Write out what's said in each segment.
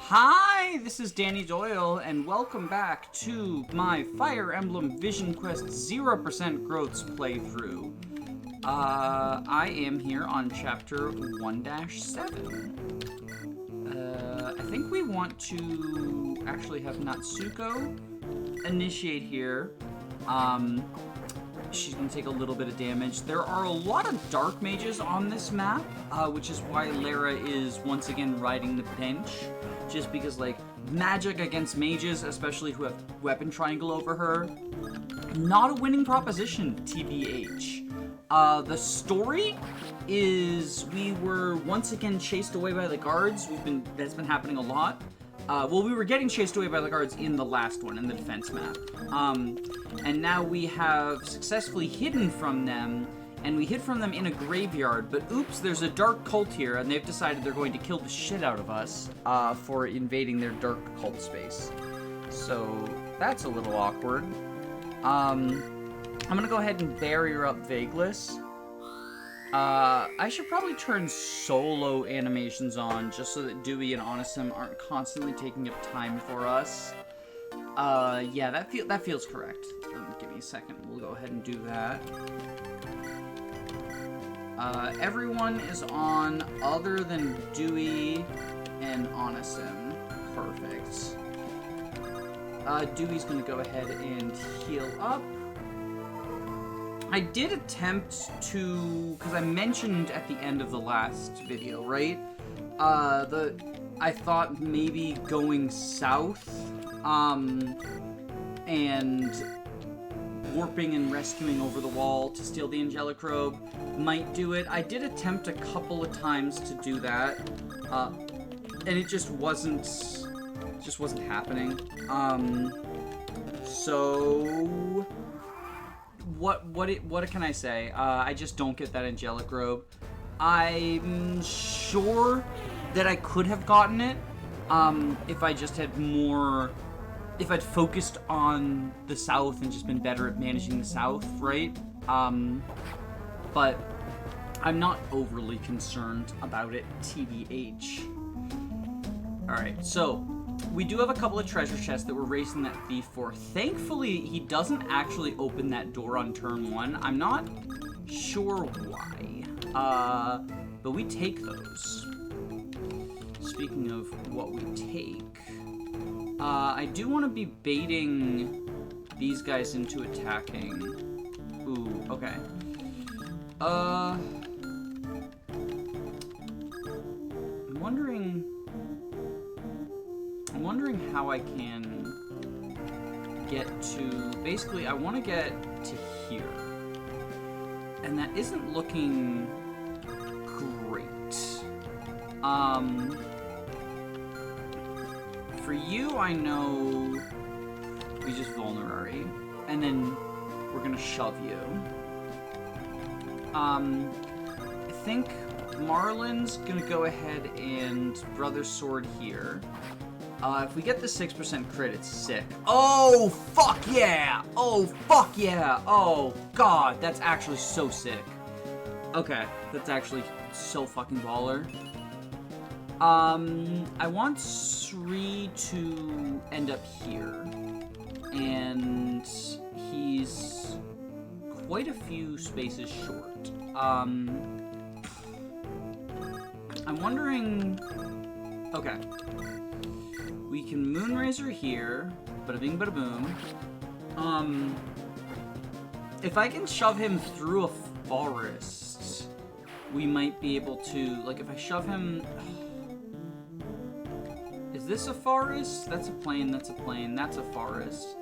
Hi, this is Danny Doyle, and welcome back to my Fire Emblem Vision Quest 0% Growths playthrough. I am here on Chapter 1-7. I think we want to actually have Natsuko initiate here. She's going to take a little bit of damage. There are a lot of dark mages on this map, which is why Lara is once again riding the bench. Just because, like, magic against mages, especially who have weapon triangle over her, not a winning proposition, TBH. The story is we were once again chased away by the guards. That's been happening a lot. We were getting chased away by the guards in the last one, in the defense map. And now we have successfully hidden from them, and we hid from them in a graveyard, but oops, there's a dark cult here, and they've decided they're going to kill the shit out of us, for invading their dark cult space. So, that's a little awkward. I'm gonna go ahead and barrier up Vageless. I should probably turn solo animations on, just so that Dewey and Onisum aren't constantly taking up time for us. Yeah, that feels correct. Give me a second, we'll go ahead and do that. Everyone is on other than Dewey and Onisum. Perfect. Dewey's gonna go ahead and heal up. I did attempt to, because I mentioned at the end of the last video, right? I thought maybe going south, and warping and rescuing over the wall to steal the angelic robe might do it. I did attempt a couple of times to do that, and it just wasn't happening. So what can I say? I just don't get that angelic robe. I'm sure that I could have gotten it if I just had more. If I'd focused on the South and just been better at managing the South, right? But I'm not overly concerned about it, TBH. Alright, so we do have a couple of treasure chests that we're racing that thief for. Thankfully, he doesn't actually open that door on turn 1. I'm not sure why. But we take those. Speaking of what we take, I do want to be baiting these guys into attacking. Ooh, okay. I'm wondering how I can get to, basically I want to get to here. And that isn't looking great. For you, I know we just vulnerary, and then we're gonna shove you. I think Marlin's gonna go ahead and Brother Sword here. If we get the 6% crit, it's sick. Oh, fuck yeah! Oh, fuck yeah! Oh, God, that's actually so sick. Okay, that's actually so fucking baller. I want Sri to end up here, and he's quite a few spaces short. I'm wondering, okay, we can Moonrazer here, bada bing bada boom. If I can shove him through a forest, we might be able to, like, if I shove him. Is this a forest? That's a plain, that's a plain, that's a forest.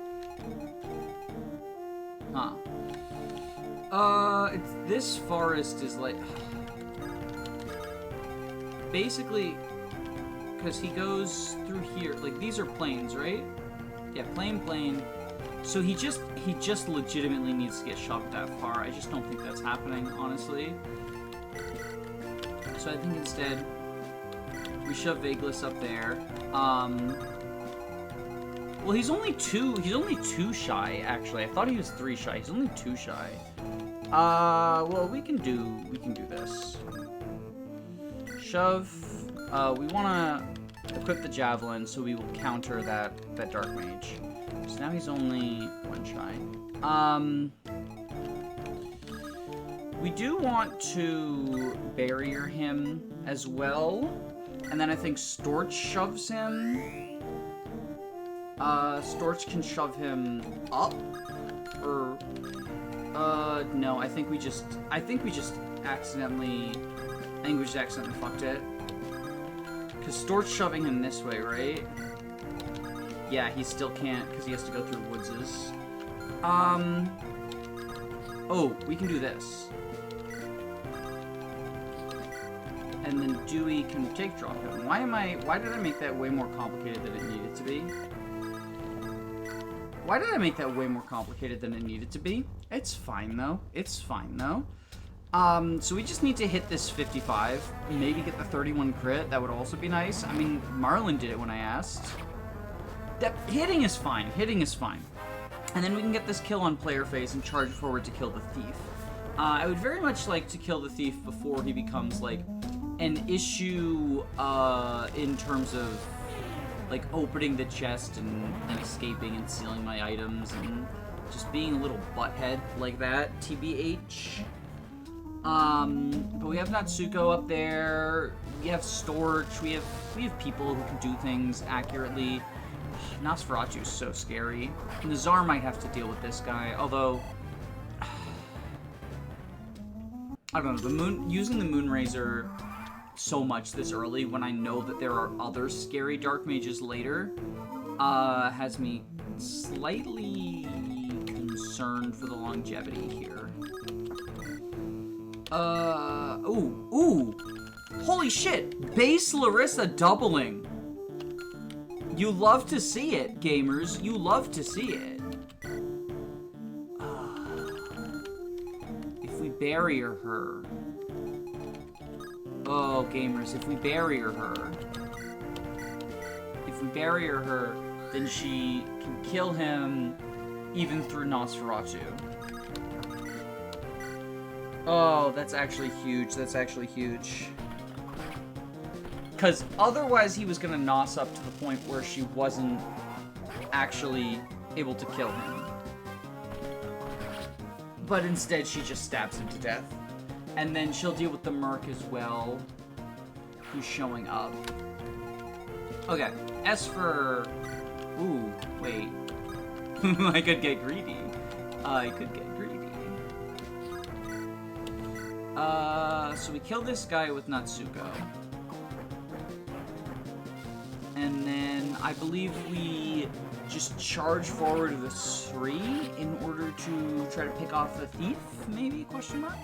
Huh. This forest is like... Basically, because he goes through here, like, these are plains, right? Yeah, plain. So he just legitimately needs to get shoved that far. I just don't think that's happening, honestly. So I think instead, we shove Vageless up there. Well, he's only two shy, actually. I thought he was 3 shy. He's only 2 shy. Well, we can do this. Shove. We wanna equip the javelin, so we will counter that dark mage. So now he's only 1 shy. We do want to barrier him as well, and then I think Storch shoves him. Storch can shove him up, or no, I think we just accidentally fucked it. Because Storch shoving him this way, right? Yeah, he still can't, because he has to go through Woodses. Oh, we can do this. And then Dewey can take drop him. Why did I make that way more complicated than it needed to be? Why did I make that way more complicated than it needed to be? It's fine, though. It's fine, though. So we just need to hit this 55. Maybe get the 31 crit. That would also be nice. I mean, Marlon did it when I asked. Hitting is fine. Hitting is fine. And then we can get this kill on player phase and charge forward to kill the thief. I would very much like to kill the thief before he becomes, like, an issue in terms of, like, opening the chest and escaping and stealing my items and just being a little butthead like that, TBH. But we have Natsuko up there, we have Storch, we have people who can do things accurately. Nosferatu is so scary. Nazar might have to deal with this guy, although I don't know, using the Moonrazor so much this early when I know that there are other scary dark mages later has me slightly concerned for the longevity here. Ooh. Holy shit! Base Larissa doubling! You love to see it, gamers. You love to see it. If we barrier her... Oh, gamers, if we barrier her... then she can kill him even through Nosferatu. Oh, that's actually huge. That's actually huge. Because otherwise he was going to nos up to the point where she wasn't actually able to kill him. But instead she just stabs him to death. And then she'll deal with the Merc as well, who's showing up. Okay, as for... Ooh, wait. I could get greedy. So we kill this guy with Natsuko. And then I believe we just charge forward to the Sri in order to try to pick off the thief, maybe, question mark?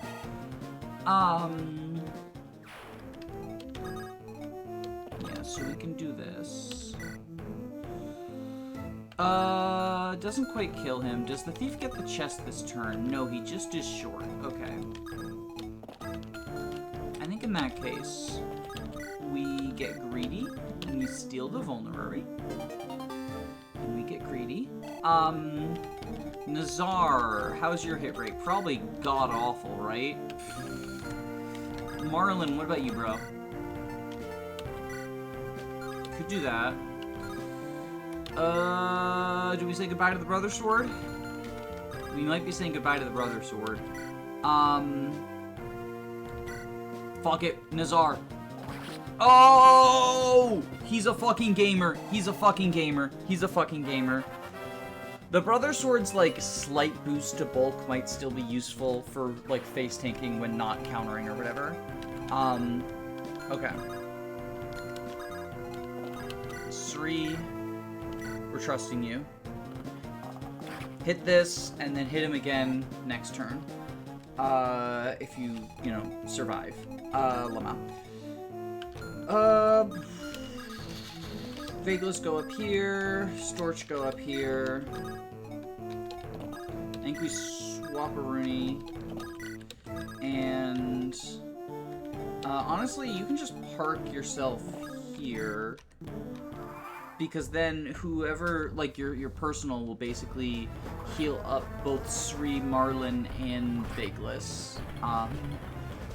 Yeah, so we can do this. Doesn't quite kill him. Does the thief get the chest this turn? No, he just is short. Okay. I think in that case, we get greedy, and we steal the vulnerary. And we get greedy. Nazar, how's your hit rate? Probably god-awful, right? Marlon, what about you, bro? Could do that. Do we say goodbye to the Brother Sword? We might be saying goodbye to the Brother Sword. Fuck it, Nazar. Oh! He's a fucking gamer. He's a fucking gamer. He's a fucking gamer. The Brother Sword's, like, slight boost to bulk might still be useful for, like, face tanking when not countering or whatever. Okay. Sri, we're trusting you. Hit this, and then hit him again next turn. If you know, survive. Lama. Vageless go up here. Storch go up here. I think we swap a Rooney. And... honestly, you can just park yourself here. Because then whoever, like, your personal will basically heal up both Sri, Marlon, and Vageless.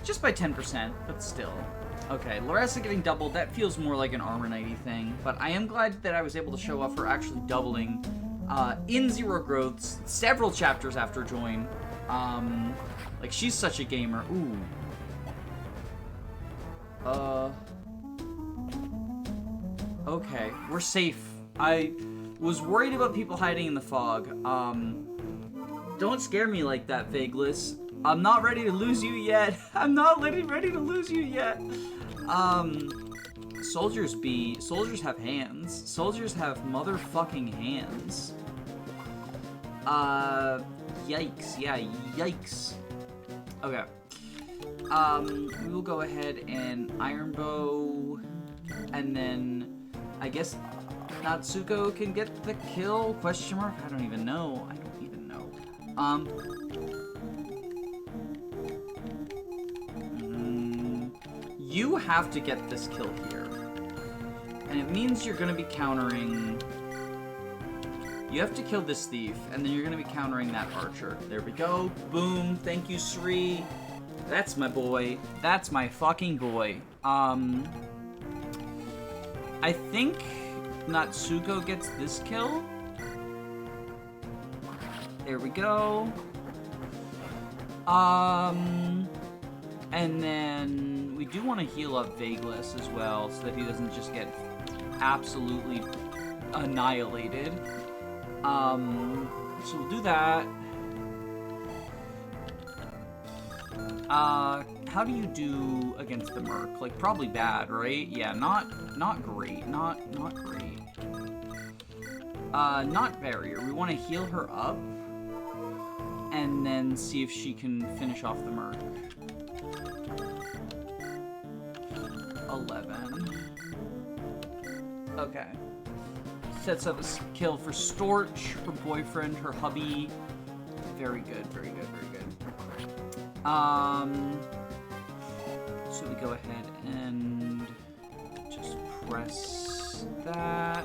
Just by 10%, but still. Okay, Larissa getting doubled, that feels more like an Armor Knighty thing, but I am glad that I was able to show off her actually doubling in Zero Growths several chapters after join. Like, she's such a gamer. Ooh. Okay, we're safe. I was worried about people hiding in the fog. Don't scare me like that, Vageless. I'm not ready to lose you yet. I'm not ready to lose you yet. Soldiers have hands. Soldiers have motherfucking hands. Yikes. Yeah, yikes. Okay. We will go ahead and Iron Bow, and then I guess Natsuko can get the kill? Question mark? I don't even know. You have to get this kill here. And it means you're gonna be countering... You have to kill this thief, and then you're gonna be countering that archer. There we go. Boom. Thank you, Sri. That's my boy. That's my fucking boy. I think Natsuko gets this kill. There we go. And then we do want to heal up Vageless as well, so that he doesn't just get absolutely annihilated. So we'll do that. How do you do against the Merc? Like, probably bad, right? Yeah, not great. Not great. Not barrier. We want to heal her up, and then see if she can finish off the Merc. 11. Okay. Sets up a kill for Storch, her boyfriend, her hubby. Very good, very good, very good. So we go ahead and just press that.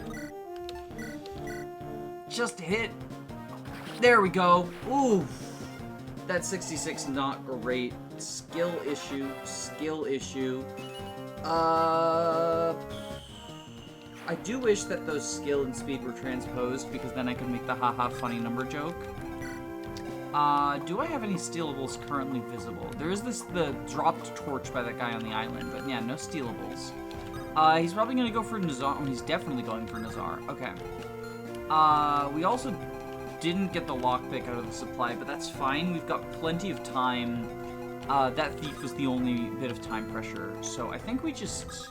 Just hit. There we go. Ooh. That 66, not great. Skill issue, skill issue. I do wish that those skill and speed were transposed, because then I could make the haha funny number joke. Do I have any stealables currently visible? There is the dropped torch by that guy on the island, but yeah, no stealables. He's probably gonna go for Nazar. Oh, he's definitely going for Nazar. Okay. We also didn't get the lockpick out of the supply, but that's fine. We've got plenty of time. That thief was the only bit of time pressure, so I think we just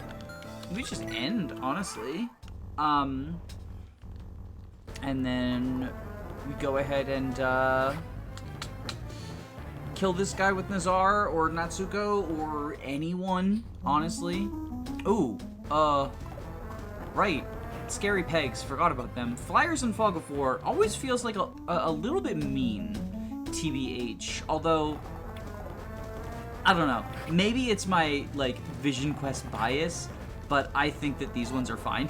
end, honestly. And then we go ahead and kill this guy with Nazar or Natsuko or anyone, honestly. Ooh, right. Scary pegs, forgot about them. Flyers in Fog of War always feels like a little bit mean, TBH. Although, I don't know. Maybe it's my, like, Vision Quest bias, but I think that these ones are fine.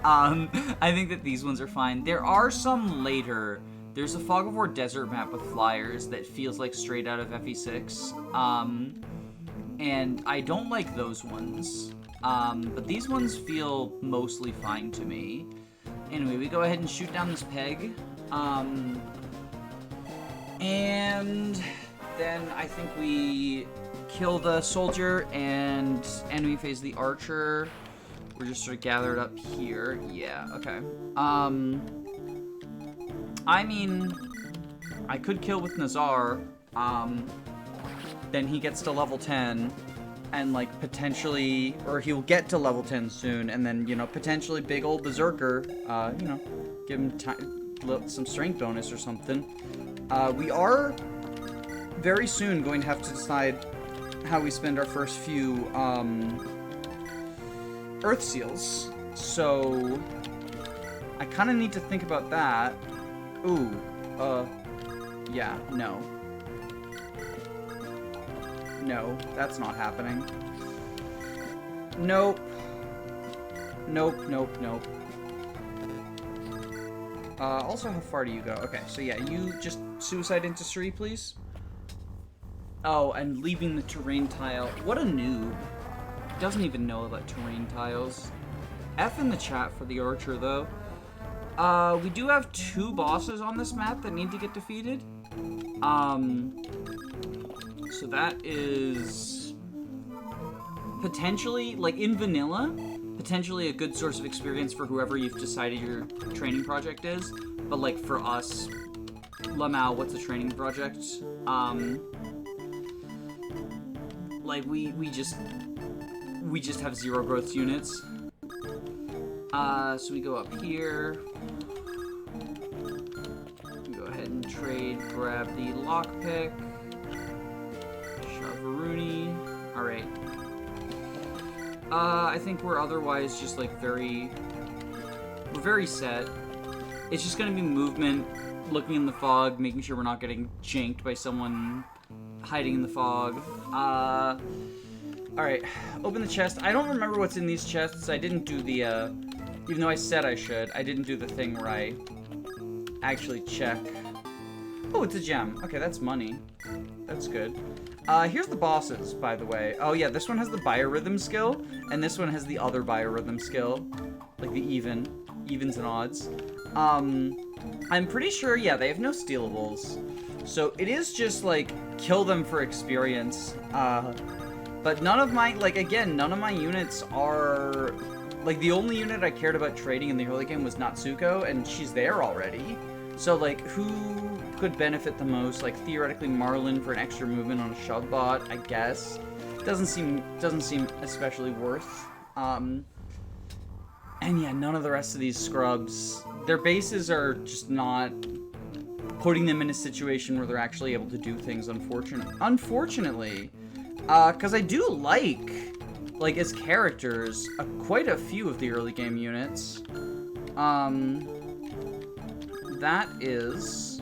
I think that these ones are fine. There are some later. There's a Fog of War desert map with flyers that feels like straight out of FE6. And I don't like those ones. But these ones feel mostly fine to me. Anyway, we go ahead and shoot down this peg. And then I think we kill the soldier and enemy phase the archer. We're just sort of gathered up here. Yeah, okay. I mean, I could kill with Nazar. Then he gets to level 10. And, like, potentially, or he'll get to level 10 soon, and then, you know, potentially big old Berserker, you know, give him some strength bonus or something. We are very soon going to have to decide how we spend our first few, Earth Seals. So, I kind of need to think about that. Ooh, yeah, no. No, that's not happening. Nope. Nope, nope, nope. Also, how far do you go? Okay, so yeah, you just suicide into Sri, please. Oh, and leaving the terrain tile. What a noob. doesn't even know about terrain tiles. F in the chat for the archer, though. We do have 2 bosses on this map that need to get defeated. So that is potentially, like in vanilla, potentially a good source of experience for whoever you've decided your training project is. But like for us, Lamau, what's a training project? Like we just have 0 growth units. So we go up here. We go ahead and trade, grab the lockpick. Shavaruni. Alright. I think we're otherwise just like we're very set. It's just gonna be movement, looking in the fog, making sure we're not getting janked by someone hiding in the fog. Alright, open the chest. I don't remember what's in these chests. I didn't do the, even though I said I should, I didn't do the thing where I actually check. Oh, it's a gem. Okay, that's money. That's good. Here's the bosses, by the way. Oh yeah, this one has the biorhythm skill, and this one has the other biorhythm skill. Like the evens and odds. I'm pretty sure, yeah, they have no stealables. So it is just, like, kill them for experience. But none of my, like, again, none of my units are... Like, the only unit I cared about trading in the early game was Natsuko, and she's there already. So, like, who could benefit the most? Like, theoretically, Marlin for an extra movement on a shove bot, I guess. Doesn't seem especially worth. And yeah, none of the rest of these scrubs, their bases are just not putting them in a situation where they're actually able to do things, unfortunately. Because I do like, as characters, quite a few of the early game units. That is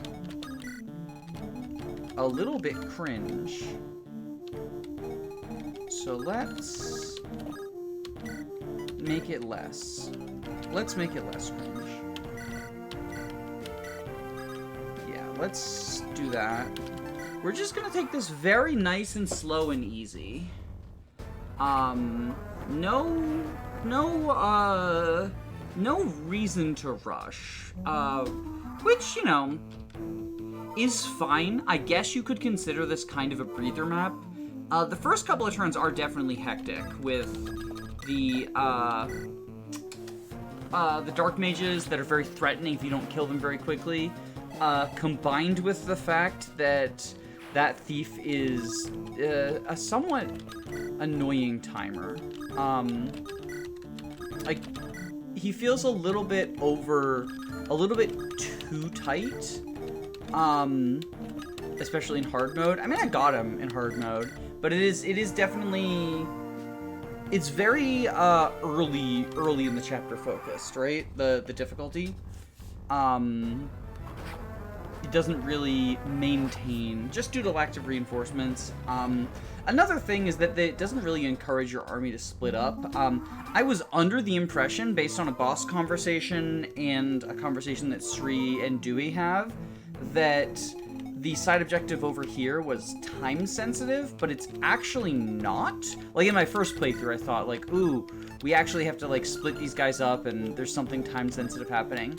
a little bit cringe. So let's make it less. Let's make it less cringe. Yeah, let's do that. We're just gonna take this very nice and slow and easy. No reason to rush. Which, you know, is fine. I guess you could consider this kind of a breather map. The first couple of turns are definitely hectic with the dark mages that are very threatening if you don't kill them very quickly, combined with the fact that that thief is a somewhat annoying timer. Like, he feels a little bit too tight, especially in hard mode. I mean, I got him in hard mode, but it is definitely, it's very early in the chapter focused, right? The difficulty. It doesn't really maintain, just due to lack of reinforcements. Another thing is that it doesn't really encourage your army to split up. I was under the impression, based on a boss conversation and a conversation that Sri and Dewey have, that the side objective over here was time sensitive, but it's actually not. Like, in my first playthrough, I thought, like, ooh, we actually have to, like, split these guys up and there's something time sensitive happening.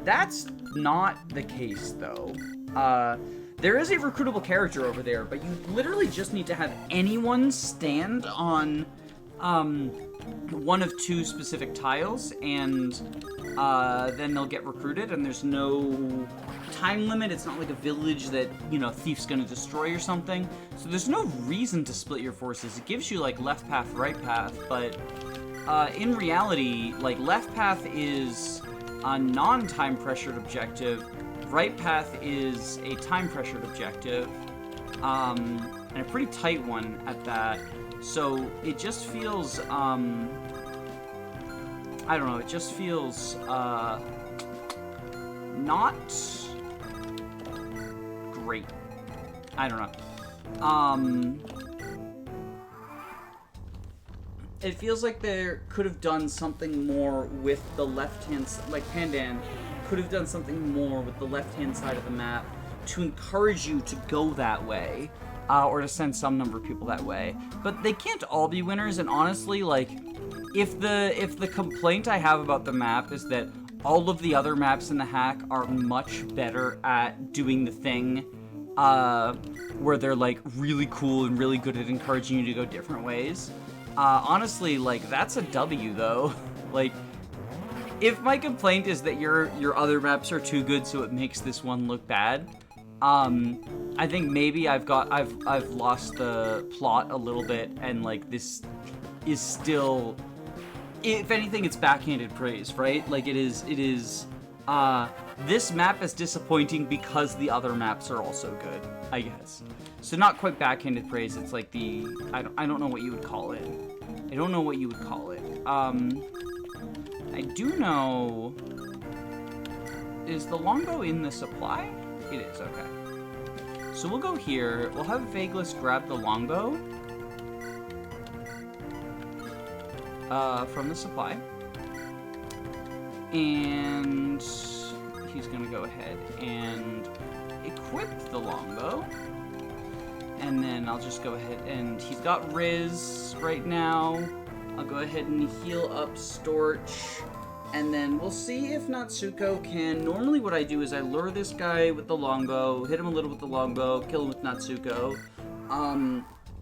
That's not the case, though. There is a recruitable character over there, but you literally just need to have anyone stand on, one of 2 specific tiles, and, then they'll get recruited, and there's no time limit. It's not like a village that, you know, thief's gonna destroy or something. So there's no reason to split your forces. It gives you, like, left path, right path, but, in reality, like, left path is a non-time pressured objective. Right path is a time pressured objective, and a pretty tight one at that. So it just feels, I don't know, it just feels, not great. I don't know. It feels like there could have done something more with the left-hand, like Pandan could have done something more with the left-hand side of the map to encourage you to go that way. or to send some number of people that way. But they can't all be winners, and honestly, like, if the complaint I have about the map is that all of the other maps in the hack are much better at doing the thing, where they're, like, really cool and really good at encouraging you to go different ways, honestly, like, that's a W, though. Like, if my complaint is that your other maps are too good so it makes this one look bad, I think maybe I've lost the plot a little bit, and like this is still, if anything, it's backhanded praise, right? Like it is this map is disappointing because the other maps are also good, I guess. So not quite backhanded praise, it's like the, I don't know what you would call it. I don't know what you would call it. I do know, is the longbow in the supply? It is, okay. So we'll go here, we'll have Vageless grab the longbow from the supply. And he's gonna go ahead and equip the longbow. And then I'll just go ahead and, he's got Riz right now. I'll go ahead and heal up Storch, and then we'll see if Natsuko can. Normally what I do is I lure this guy with the longbow, hit him a little with the longbow, kill him with Natsuko.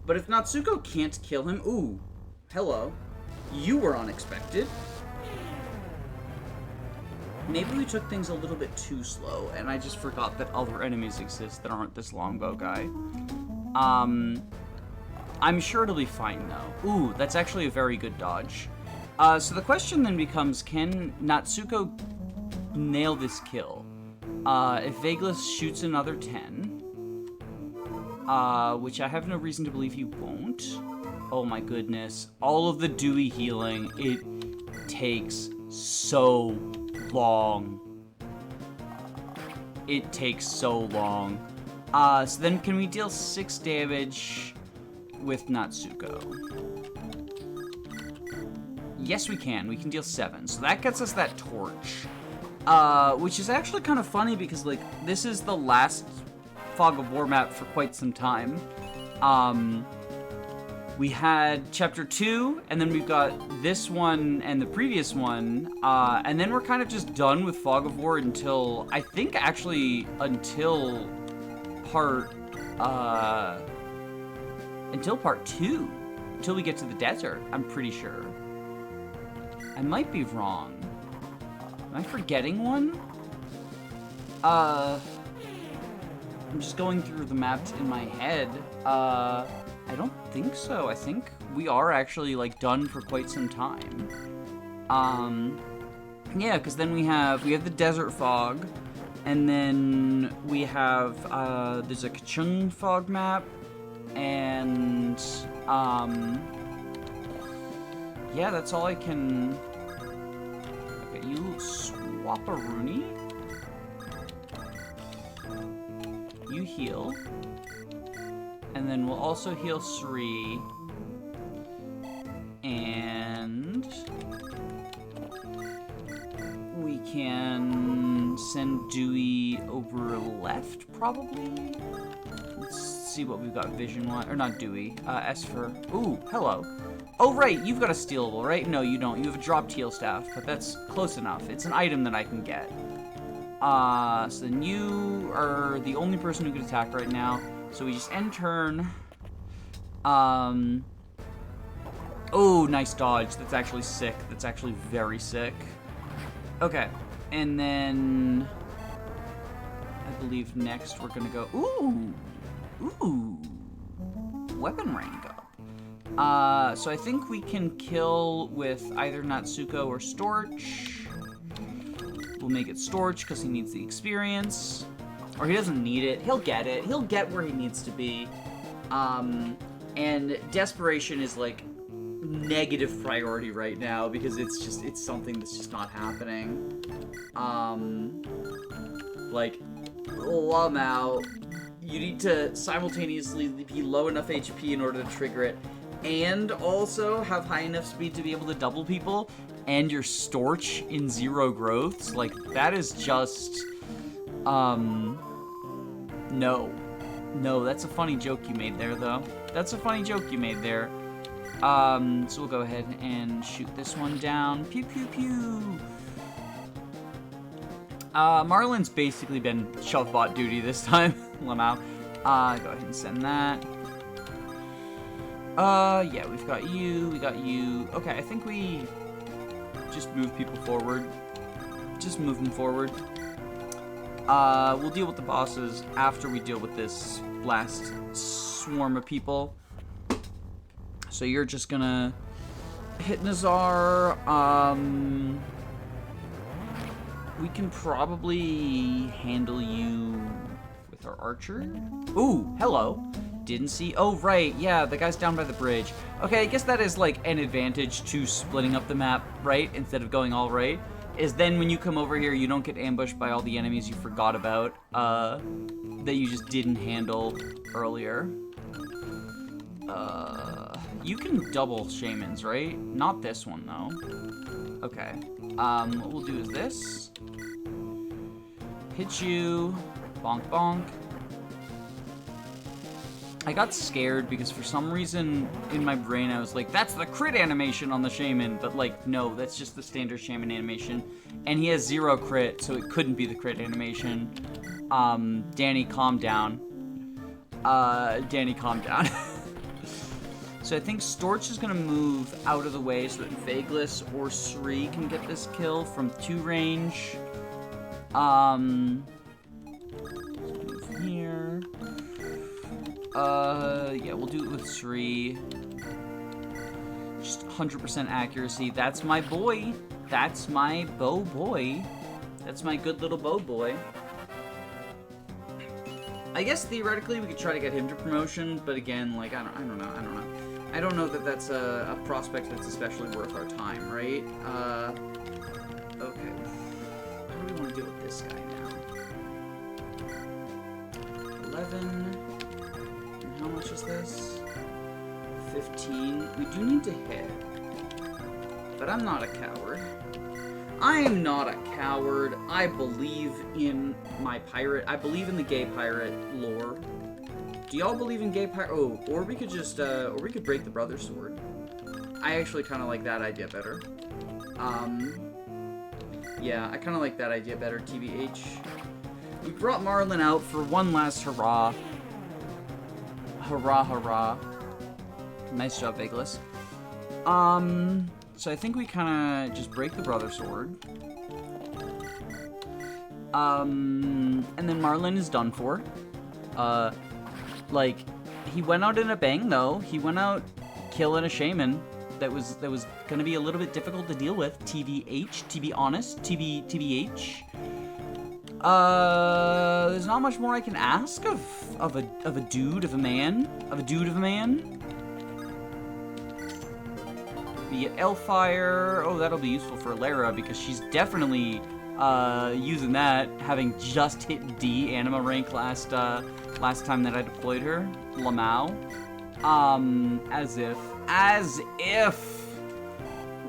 But if Natsuko can't kill him, ooh, hello, you were unexpected. Maybe we took things a little bit too slow, and I just forgot that other enemies exist that aren't this longbow guy. I'm sure it'll be fine, though. Ooh, that's actually a very good dodge. So the question then becomes, can Natsuko nail this kill? If Vageless shoots another 10, which I have no reason to believe he won't. Oh my goodness. All of the dewy healing, it takes so long. It takes so long. So then can we deal 6 damage with Natsuko? Yes, we can. We can deal 7. So that gets us that torch. Which is actually kind of funny because, like, this is the last Fog of War map for quite some time. We had Chapter 2, and then we've got this one and the previous one, and then we're kind of just done with Fog of War until, I think, actually, until part 2. Until we get to the desert, I'm pretty sure. I might be wrong. Am I forgetting one? I'm just going through the maps in my head. I don't think so. I think we are actually, like, done for quite some time. Yeah, because then we have the Desert Fog, and then we have, there's a Kachung Fog map, and, yeah, that's all I can... Okay, you swap a Rooney. You heal. And then we'll also heal Sri. And... we can send Dewey over left, probably? Let's see what we've got vision-wise. Or not Dewey. Esper. Ooh, hello. Oh, right, you've got a stealable, right? No, you don't. You have a dropped heal staff, but that's close enough. It's an item that I can get. So then you are the only person who can attack right now. So we just end turn. Oh, nice dodge. That's actually sick. That's actually very sick. Okay, and then I believe next we're gonna go. Ooh, weapon rank up. So I think we can kill with either Natsuko or Storch. We'll make it Storch because he needs the experience. Or he doesn't need it. He'll get it. He'll get where he needs to be. And Desperation is, like, negative priority right now because it's something that's just not happening. Like, Lamau, you need to simultaneously be low enough HP in order to trigger it, and also have high enough speed to be able to double people, and your Storch in 0 growths. Like, that is just, no. No, that's a funny joke you made there, though. That's a funny joke you made there. So we'll go ahead and shoot this one down. Pew, pew, pew. Marlin's basically been shove bot duty this time. Lamau. Go ahead and send that. Yeah, we've got you, we got you. Okay, I think we just move people forward. Just move them forward. We'll deal with the bosses after we deal with this last swarm of people. So you're just gonna hit Nazar. We can probably handle you with our archer. Ooh, hello. Didn't see. Oh, right. Yeah, the guy's down by the bridge. Okay, I guess that is like an advantage to splitting up the map, right? Instead of going all right. Is then when you come over here, you don't get ambushed by all the enemies you forgot about, that you just didn't handle earlier. You can double shamans, right? Not this one, though. Okay. What we'll do is this. Hit you. Bonk, bonk. I got scared because for some reason in my brain I was like, that's the crit animation on the shaman, but like, no, that's just the standard shaman animation. And he has 0 crit, so it couldn't be the crit animation. Danny, calm down. Danny, calm down. So I think Storch is gonna move out of the way so that Vageless or Sri can get this kill from 2 range. Move here. Yeah, we'll do it with Sri. Just 100% accuracy. That's my boy. That's my bow boy. That's my good little bow boy. I guess theoretically we could try to get him to promotion, but again, like, I don't know. I don't know that that's a prospect that's especially worth our time, right? Okay. How do we want to deal with this guy now? 11. How much is this? 15. We do need to hit. But I'm not a coward. I am not a coward. I believe in my pirate. I believe in the gay pirate lore. Do y'all believe in gay pirate? Oh, or we could just, or we could break the brother sword. I actually kind of like that idea better. Yeah, I kind of like that idea better, TBH. We brought Marlin out for one last hurrah. Hurrah, hurrah. Nice job, Vageless. So I think we kind of just break the brother sword. And then Marlin is done for. Like, he went out in a bang, though. He went out killing a shaman that was gonna be a little bit difficult to deal with. TBH, to be honest. TBH. There's not much more I can ask of a dude, of a man. Be it Elfire. Oh, that'll be useful for Lara because she's definitely using that, having just hit D anima rank last time that I deployed her. Lamau. As if.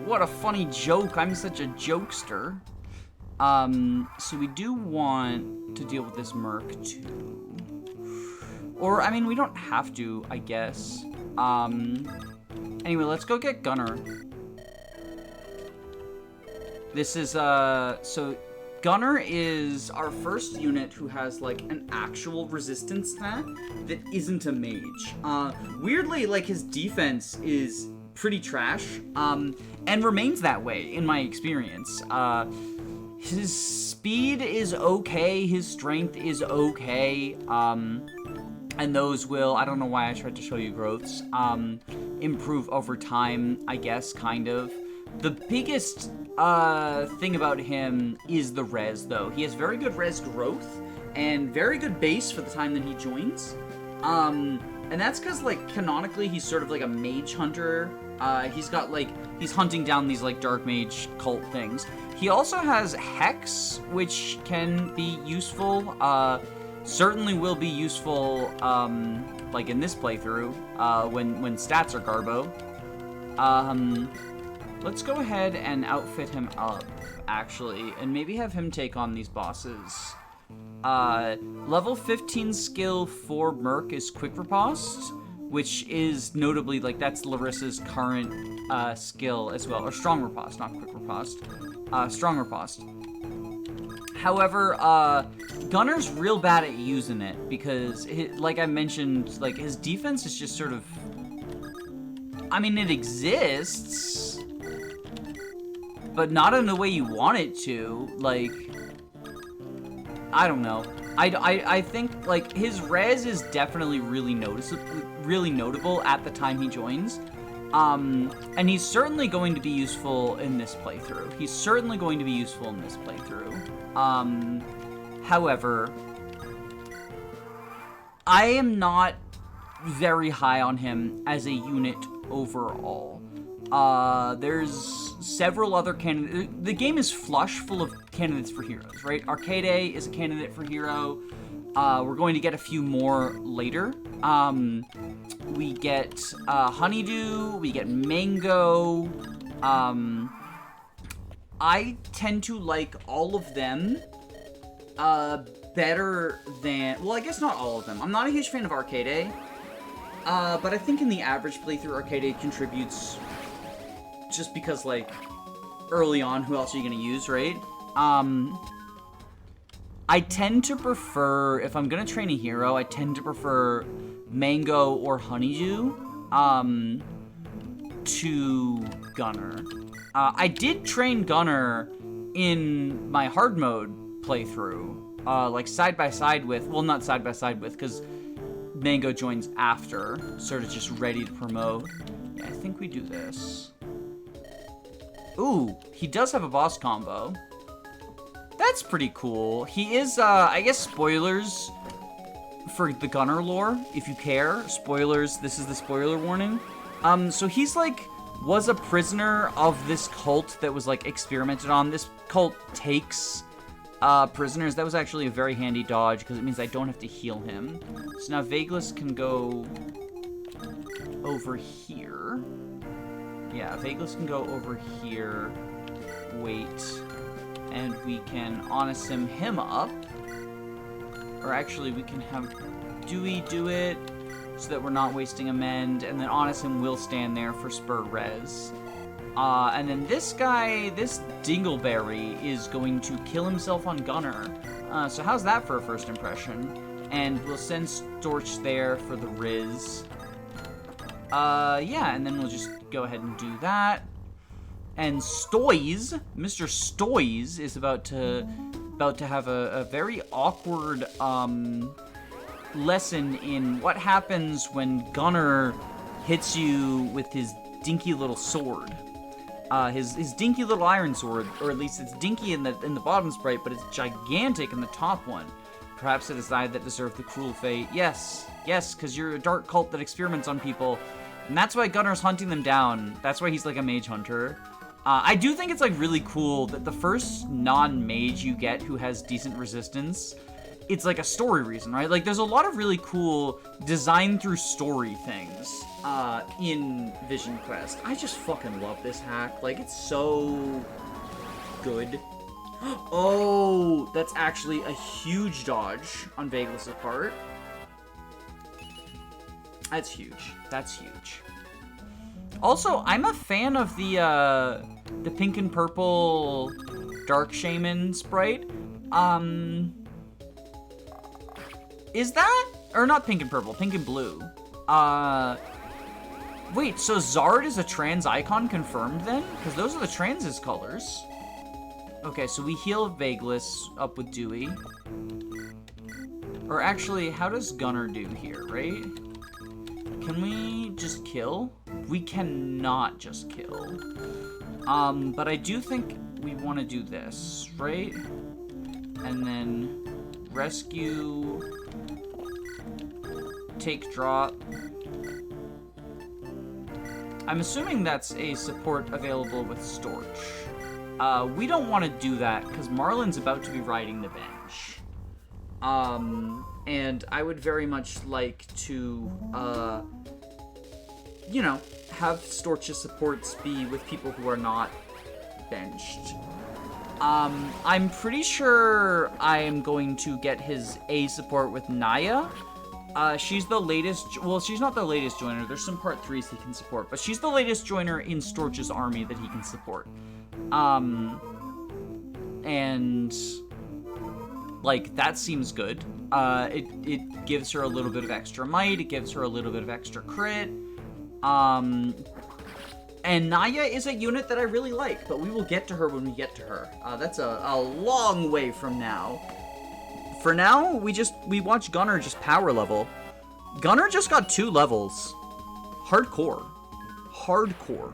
What a funny joke. I'm such a jokester. So we do want to deal with this Merc too. Or, I mean, we don't have to, I guess. Anyway, let's go get Gunner. This is, so Gunner is our first unit who has, like, an actual resistance stat that isn't a mage. Weirdly, like, his defense is pretty trash, and remains that way, in my experience. His speed is okay, his strength is okay, and those will, I don't know why I tried to show you growths, improve over time, I guess, kind of. The biggest thing about him is the res, though. He has very good res growth, and very good base for the time that he joins. And that's because, like, canonically, he's sort of like a mage hunter. He's got, like, he's hunting down these, like, dark mage cult things. He also has Hex, which can be useful. Certainly will be useful, like, in this playthrough, when stats are garbo. Let's go ahead and outfit him up, actually, and maybe have him take on these bosses Level 15 skill for Merc is Quick Riposte, which is notably, like, that's Larissa's current skill as well. Or Strong Riposte, not Quick Riposte. Strong Riposte. However, Gunner's real bad at using it because, like I mentioned, like, his defense is just sort of... I mean, it exists, but not in the way you want it to. Like, I don't know. I think, like, his res is definitely really notable at the time he joins. And he's certainly going to be useful in this playthrough. However, I am not very high on him as a unit overall. There's several other candidates. The game is flush full of candidates for heroes, right? Arcade is a candidate for hero. We're going to get a few more later. We get Honeydew, we get Mango. I tend to like all of them better than... Well, I guess not all of them. I'm not a huge fan of Arcade. But I think in the average playthrough, Arcade contributes just because, like, early on, who else are you going to use, right? I tend to prefer, if I'm going to train a hero, I tend to prefer Mango or Honeydew to Gunner. I did train Gunner in my hard mode playthrough, like side by side with, well, not side by side with, because Mango joins after, sort of just ready to promote. Yeah, I think we do this. Ooh, he does have a boss combo. That's pretty cool. He is, I guess, spoilers for the Gunner lore, if you care. Spoilers, this is the spoiler warning. So he's, like, was a prisoner of this cult that was, like, experimented on. This cult takes prisoners. That was actually a very handy dodge, because it means I don't have to heal him. So now Vagelus can go over here. Yeah, Vagelus can go over here. Wait. And we can Onisim him up. Or actually, we can have Dewey do it so that we're not wasting a mend. And then Onisim will stand there for spur res. And then this guy, this Dingleberry, is going to kill himself on Gunner. So how's that for a first impression? And we'll send Storch there for the Riz. Yeah, and then we'll just go ahead and do that. And Stoys, Mr. Stoys, is about to have a very awkward lesson in what happens when Gunner hits you with his dinky little sword. His dinky little iron sword, or at least it's dinky in the bottom sprite, but it's gigantic in the top one. Perhaps it is I that deserve the cruel fate. Yes, because you're a dark cult that experiments on people, and that's why Gunner's hunting them down. That's why he's like a mage hunter. I do think it's like really cool that the first non-mage you get who has decent resistance, it's like a story reason, right? Like there's a lot of really cool design through story things in Vision Quest. I just fucking love this hack. Like it's so good. Oh, that's actually a huge dodge on Vagelus's part. That's huge. That's huge. Also, I'm a fan of the pink and purple Dark Shaman sprite. Is that? Or not pink and purple, pink and blue. Wait, so Zard is a trans icon confirmed then? Because those are the trans's colors. Okay, so we heal Vagelus up with Dewey. Or actually, how does Gunner do here, right? Can we just kill? We cannot just kill. But I do think we want to do this, right? And then rescue, take drop. I'm assuming that's a support available with Storch. We don't want to do that because Marlin's about to be riding the bench. And I would very much like to, you know, have Storch's supports be with people who are not benched. I'm pretty sure I am going to get his A support with Naya. She's the latest, well, she's not the latest joiner. There's some part 3s he can support, but she's the latest joiner in Storch's army that he can support. And like, that seems good. It gives her a little bit of extra might. It gives her a little bit of extra crit. And Naya is a unit that I really like, but we will get to her when we get to her. That's a long way from now. For now, we watch Gunnar just power level. Gunnar just got 2 levels. Hardcore. Hardcore.